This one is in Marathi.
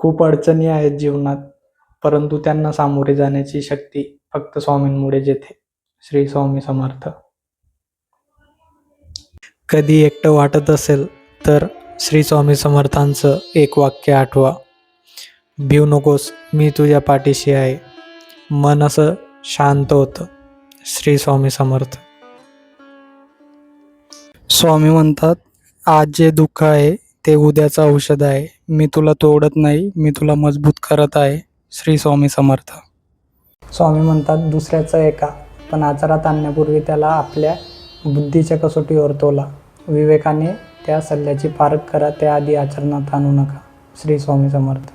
खूप अडचणी आहेत जीवनात, परंतु त्यांना सामोरे जाण्याची शक्ती फक्त स्वामींमुळेच येते. श्री स्वामी समर्थ. कधी एकटं वाटत असेल तर श्री स्वामी समर्थांचं एक वाक्य आठवा, भिऊ नकोस, मी तुझ्या पाठीशी आहे. मन असं शांत होतं. श्री स्वामी समर्थ. स्वामी म्हणतात, आज जे दुःख आहे ते उद्याचं औषध आहे. मी तुला तोडत नाही, मी तुला मजबूत करत आहे. श्री स्वामी समर्थ. स्वामी म्हणतात, दुसऱ्याचं ऐका, पण आचारात आणण्यापूर्वी त्याला आपल्या बुद्धीच्या कसोटीवर तोला. विवेकाने त्या सल्ल्याची पारख करा, त्याआधी आचरणात आणू नका. श्री स्वामी समर्थ.